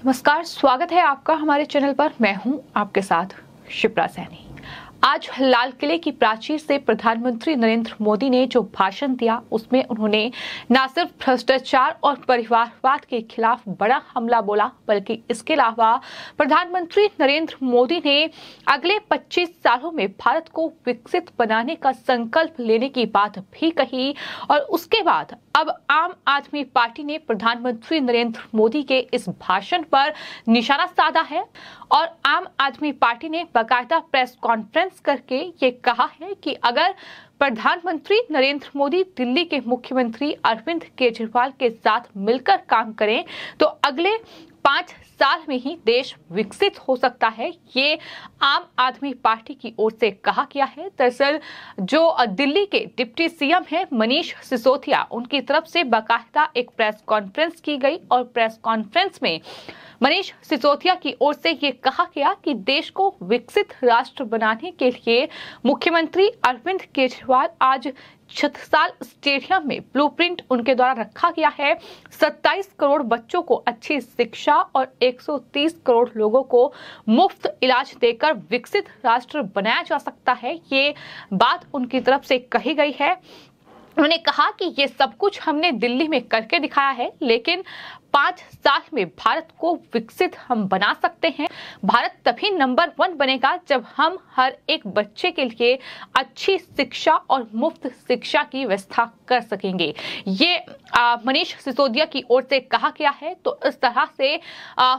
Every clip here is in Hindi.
नमस्कार, स्वागत है आपका हमारे चैनल पर। मैं हूं आपके साथ शिप्रा सैनी। आज लाल किले की प्राचीर से प्रधानमंत्री नरेंद्र मोदी ने जो भाषण दिया उसमें उन्होंने न सिर्फ भ्रष्टाचार और परिवारवाद के खिलाफ बड़ा हमला बोला, बल्कि इसके अलावा प्रधानमंत्री नरेंद्र मोदी ने अगले 25 सालों में भारत को विकसित बनाने का संकल्प लेने की बात भी कही। और उसके बाद अब आम आदमी पार्टी ने प्रधानमंत्री नरेंद्र मोदी के इस भाषण पर निशाना साधा है और आम आदमी पार्टी ने बाकायदा प्रेस कॉन्फ्रेंस करके ये कहा है कि अगर प्रधानमंत्री नरेंद्र मोदी दिल्ली के मुख्यमंत्री अरविंद केजरीवाल के साथ मिलकर काम करें तो अगले 5 साल में ही देश विकसित हो सकता है। ये आम आदमी पार्टी की ओर से कहा गया है। दरअसल जो दिल्ली के डिप्टी सीएम हैं मनीष सिसोदिया, उनकी तरफ से बाकायदा एक प्रेस कॉन्फ्रेंस की गई और प्रेस कॉन्फ्रेंस में मनीष सिसोदिया की ओर से ये कहा गया कि देश को विकसित राष्ट्र बनाने के लिए मुख्यमंत्री अरविंद केजरीवाल आज छत्रसाल स्टेडियम में ब्लूप्रिंट उनके द्वारा रखा गया है। 27 करोड़ बच्चों को अच्छी शिक्षा और 130 करोड़ लोगों को मुफ्त इलाज देकर विकसित राष्ट्र बनाया जा सकता है। ये बात उनकी तरफ से कही गई है। उन्होंने कहा कि ये सब कुछ हमने दिल्ली में करके दिखाया है, लेकिन 5 साल में भारत को विकसित हम बना सकते हैं। भारत तभी नंबर 1 बनेगा जब हम हर एक बच्चे के लिए अच्छी शिक्षा और मुफ्त शिक्षा की व्यवस्था कर सकेंगे। ये मनीष सिसोदिया की ओर से कहा गया है। तो इस तरह से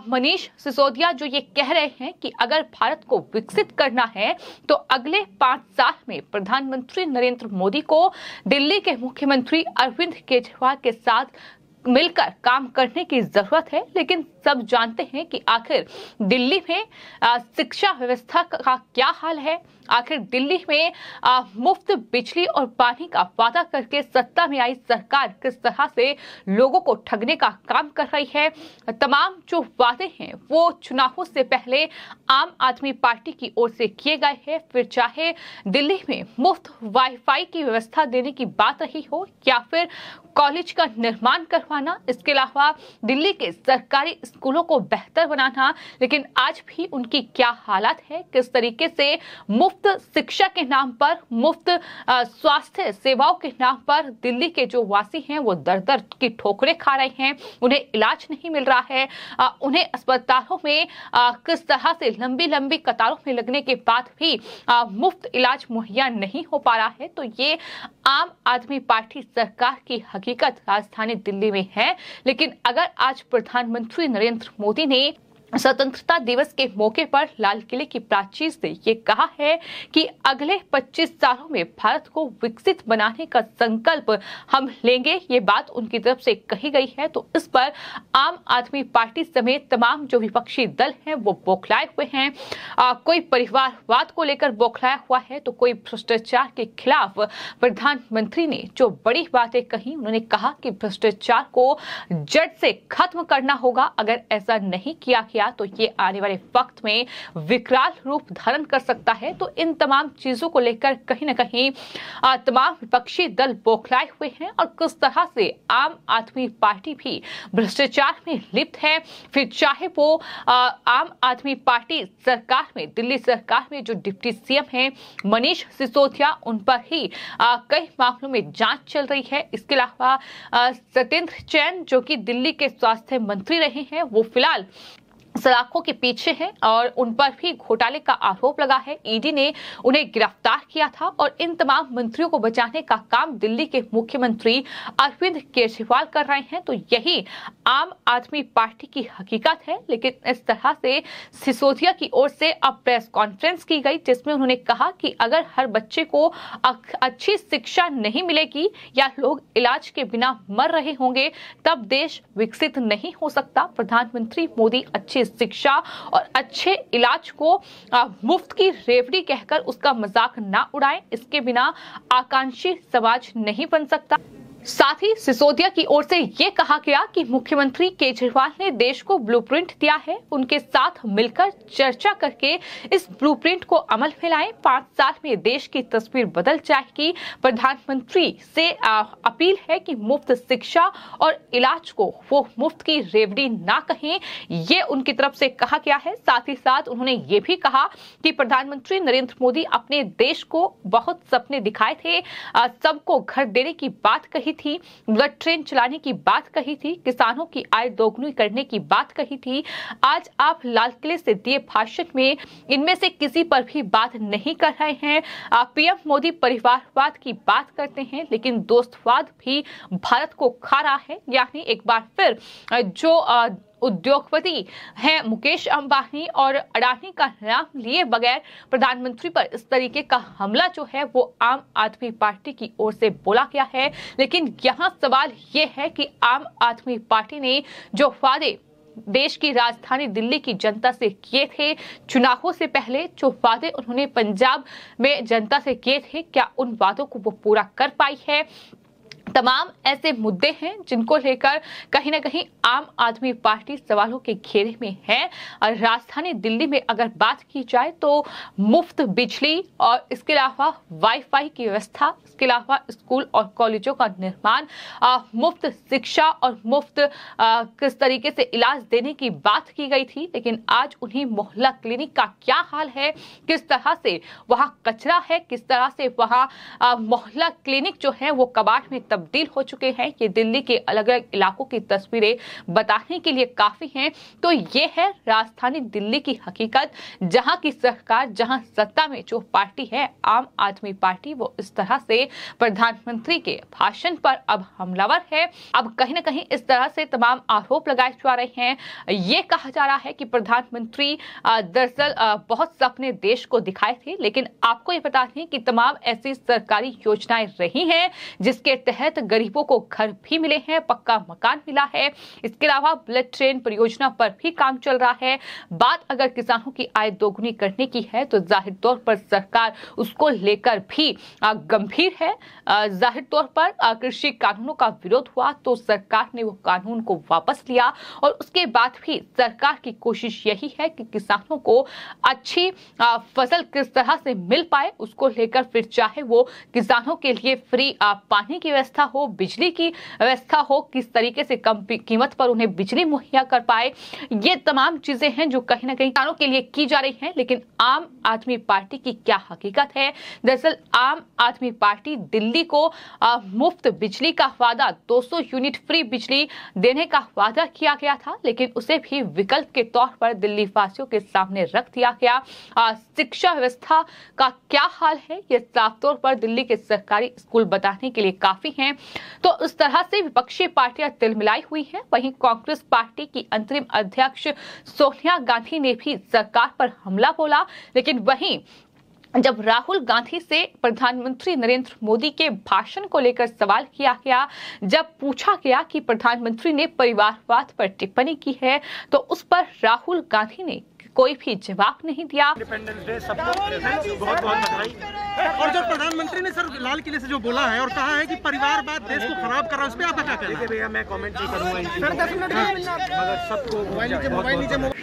मनीष सिसोदिया जो ये कह रहे हैं कि अगर भारत को विकसित करना है तो अगले 5 साल में प्रधानमंत्री नरेंद्र मोदी को दिल्ली के मुख्यमंत्री अरविंद केजरीवाल के साथ मिलकर काम करने की जरूरत है। लेकिन सब जानते हैं कि आखिर दिल्ली में शिक्षा व्यवस्था का क्या हाल है। आखिर दिल्ली में मुफ्त बिजली और पानी का वादा करके सत्ता में आई सरकार किस तरह से लोगों को ठगने का काम कर रही है। तमाम जो वादे हैं वो चुनावों से पहले आम आदमी पार्टी की ओर से किए गए हैं। फिर चाहे दिल्ली में मुफ्त वाईफाई की व्यवस्था देने की बात रही हो या फिर कॉलेज का निर्माण करवाना, इसके अलावा दिल्ली के सरकारी स्कूलों को बेहतर बनाना, लेकिन आज भी उनकी क्या हालत है, किस तरीके से मुफ्त शिक्षा के नाम पर, मुफ्त स्वास्थ्य सेवाओं के नाम पर दिल्ली के जो वासी हैं वो दर दर की ठोकरें खा रहे हैं। उन्हें इलाज नहीं मिल रहा है। उन्हें अस्पतालों में किस तरह से लंबी लंबी कतारों में लगने के बाद भी मुफ्त इलाज मुहैया नहीं हो पा रहा है। तो ये आम आदमी पार्टी सरकार की हकीकत राजधानी दिल्ली में है। लेकिन अगर आज प्रधानमंत्री नरेंद्र मोदी ने स्वतंत्रता दिवस के मौके पर लाल किले की प्राचीर से ये कहा है कि अगले 25 सालों में भारत को विकसित बनाने का संकल्प हम लेंगे, ये बात उनकी तरफ से कही गई है। तो इस पर आम आदमी पार्टी समेत तमाम जो विपक्षी दल हैं वो बौखलाए हुए हैं। कोई परिवारवाद को लेकर बौखलाया हुआ है तो कोई भ्रष्टाचार के खिलाफ प्रधानमंत्री ने जो बड़ी बातें कही, उन्होंने कहा कि भ्रष्टाचार को जड़ से खत्म करना होगा। अगर ऐसा नहीं किया तो ये आने वाले वक्त में विकराल रूप धारण कर सकता है। तो इन तमाम चीजों को लेकर कहीं न कहीं तमाम विपक्षी दल बौखलाए हुए हैं और किस तरह से आम आदमी पार्टी भी भ्रष्टाचार में लिप्त है। फिर चाहे वो आम आदमी पार्टी सरकार में, दिल्ली सरकार में जो डिप्टी सीएम हैं मनीष सिसोदिया, उन पर ही कई मामलों में जांच चल रही है। इसके अलावा सत्येंद्र जैन जो कि दिल्ली के स्वास्थ्य मंत्री रहे हैं, वो फिलहाल सलाखों के पीछे हैं और उन पर भी घोटाले का आरोप लगा है। ईडी ने उन्हें गिरफ्तार किया था और इन तमाम मंत्रियों को बचाने का काम दिल्ली के मुख्यमंत्री अरविंद केजरीवाल कर रहे हैं। तो यही आम आदमी पार्टी की हकीकत है। लेकिन इस तरह से सिसोदिया की ओर से अब प्रेस कॉन्फ्रेंस की गई जिसमें उन्होंने कहा कि अगर हर बच्चे को अच्छी शिक्षा नहीं मिलेगी या लोग इलाज के बिना मर रहे होंगे तब देश विकसित नहीं हो सकता। प्रधानमंत्री मोदी अच्छी शिक्षा और अच्छे इलाज को मुफ्त की रेवड़ी कहकर उसका मजाक ना उड़ाएं। इसके बिना आकांक्षी समाज नहीं बन सकता। साथ ही सिसोदिया की ओर से ये कहा गया कि मुख्यमंत्री केजरीवाल ने देश को ब्लूप्रिंट दिया है, उनके साथ मिलकर चर्चा करके इस ब्लूप्रिंट को अमल में लाएं। 5 साल में देश की तस्वीर बदल जाएगी। प्रधानमंत्री से अपील है कि मुफ्त शिक्षा और इलाज को वो मुफ्त की रेवड़ी ना कहें, ये उनकी तरफ से कहा गया है। साथ ही साथ उन्होंने ये भी कहा कि प्रधानमंत्री नरेंद्र मोदी अपने देश को बहुत सपने दिखाए थे, सबको घर देने की बात कही थी, बुलेट ट्रेन चलाने की बात कही थी, किसानों की आय दोगुनी करने की बात कही थी। आज आप लाल किले से दिए भाषण में इनमें से किसी पर भी बात नहीं कर रहे हैं। पीएम मोदी परिवारवाद की बात करते हैं, लेकिन दोस्तवाद भी भारत को खा रहा है। यानी एक बार फिर जो उद्योगपति हैं मुकेश अंबानी और अडानी का नाम लिए बगैर प्रधानमंत्री पर इस तरीके का हमला जो है वो आम आदमी पार्टी की ओर से बोला गया है। लेकिन यहाँ सवाल ये है कि आम आदमी पार्टी ने जो वादे देश की राजधानी दिल्ली की जनता से किए थे, चुनावों से पहले जो वादे उन्होंने पंजाब में जनता से किए थे, क्या उन वादों को वो पूरा कर पाई है? तमाम ऐसे मुद्दे हैं जिनको लेकर कहीं ना कहीं आम आदमी पार्टी सवालों के घेरे में है। और राजधानी दिल्ली में अगर बात की जाए तो मुफ्त बिजली और इसके अलावा वाईफाई की व्यवस्था, इसके अलावा स्कूल और कॉलेजों का निर्माण, मुफ्त शिक्षा और मुफ्त किस तरीके से इलाज देने की बात की गई थी। लेकिन आज उन्हीं मोहल्ला क्लिनिक का क्या हाल है, किस तरह से वहां कचरा है, किस तरह से वहां मोहल्ला क्लिनिक जो है वो कबाड़ में तब्दील हो चुके हैं। ये दिल्ली के अलग अलग इलाकों की तस्वीरें बताने के लिए काफी हैं। तो ये है राजधानी दिल्ली की हकीकत, जहां की सरकार, जहां सत्ता में जो पार्टी है आम आदमी पार्टी, वो इस तरह से प्रधानमंत्री के भाषण पर अब हमलावर है। अब कहीं ना कहीं इस तरह से तमाम आरोप लगाए जा रहे हैं। ये कहा जा रहा है कि प्रधानमंत्री दरअसल बहुत सपने देश को दिखाए थे, लेकिन आपको ये बता दें कि तमाम ऐसी सरकारी योजनाएं रही हैं जिसके तहत गरीबों को घर भी मिले हैं, पक्का मकान मिला है। इसके अलावा बुलेट ट्रेन परियोजना पर भी काम चल रहा है। बात अगर किसानों की आय दोगुनी करने की है तो जाहिर तौर पर सरकार उसको लेकर भी गंभीर है। जाहिर तौर पर कृषि कानूनों का विरोध हुआ तो सरकार ने वो कानून को वापस लिया और उसके बाद भी सरकार की कोशिश यही है कि किसानों को अच्छी फसल किस तरह से मिल पाए, उसको लेकर फिर चाहे वो किसानों के लिए फ्री पानी की व्यवस्था हो, बिजली की व्यवस्था हो, किस तरीके से कम कीमत पर उन्हें बिजली मुहैया कर पाए। ये तमाम चीजें हैं जो कहीं ना कहीं किसानों के लिए की जा रही हैं। लेकिन आम आदमी पार्टी की क्या हकीकत है? दरअसल आम आदमी पार्टी दिल्ली को मुफ्त बिजली का वादा, 200 यूनिट फ्री बिजली देने का वादा किया गया था, लेकिन उसे भी विकल्प के तौर पर दिल्ली वासियों के सामने रख दिया गया। शिक्षा व्यवस्था का क्या हाल है, ये साफ तौर पर दिल्ली के सरकारी स्कूल बताने के लिए काफी हैं। तो उस तरह से विपक्षी पार्टियां तिलमिलाई हुई हैं। वहीं कांग्रेस पार्टी की अंतरिम अध्यक्ष सोनिया गांधी ने भी सरकार पर हमला बोला। लेकिन वहीं जब राहुल गांधी से प्रधानमंत्री नरेंद्र मोदी के भाषण को लेकर सवाल किया गया, जब पूछा गया कि प्रधानमंत्री ने परिवारवाद पर टिप्पणी की है, तो उस पर राहुल गांधी ने कोई भी जवाब नहीं दिया। इंडिपेंडेंस डे सबको बहुत बहुत बधाई। और जो प्रधानमंत्री ने सर लाल किले से जो बोला है और कहा है कि परिवारवाद देश को खराब कर रहा है, उस पर आपका क्या कहना है? देखिए भैया, मैं कमेंट नहीं करूंगा, मगर सबको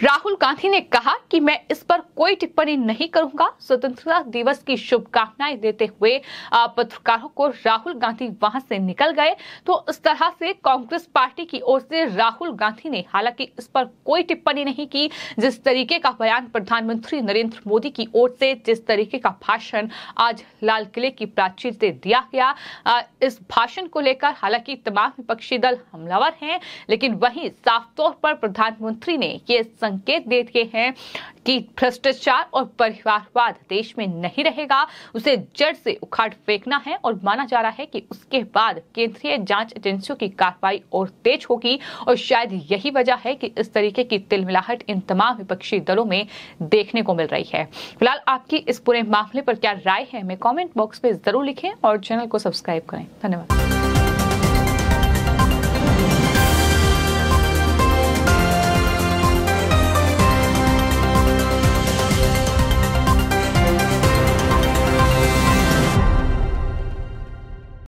राहुल गांधी ने कहा कि मैं इस पर कोई टिप्पणी नहीं करूंगा। स्वतंत्रता दिवस की शुभकामनाएं देते हुए पत्रकारों को राहुल गांधी वहां से निकल गए। तो इस तरह से कांग्रेस पार्टी की ओर से राहुल गांधी ने हालांकि इस पर कोई टिप्पणी नहीं की। जिस तरीके का बयान प्रधानमंत्री नरेंद्र मोदी की ओर से, जिस तरीके का भाषण आज लाल किले की प्राचीर से दिया गया, इस भाषण को लेकर हालांकि तमाम विपक्षी दल हमलावर हैं, लेकिन वहीं साफ तौर पर प्रधानमंत्री ने ये संकेत दे दिए हैं कि भ्रष्टाचार और परिवारवाद देश में नहीं रहेगा, उसे जड़ से उखाड़ फेंकना है। और माना जा रहा है कि उसके बाद केंद्रीय जांच एजेंसियों की कार्रवाई और तेज होगी। और शायद यही वजह है कि इस तरीके की तिलमिलाहट इन तमाम विपक्षी दलों में देखने को मिल रही है। फिलहाल आपकी इस पूरे मामले पर क्या राय है, हमें कमेंट बॉक्स में जरूर लिखें और चैनल को सब्सक्राइब करें। धन्यवाद।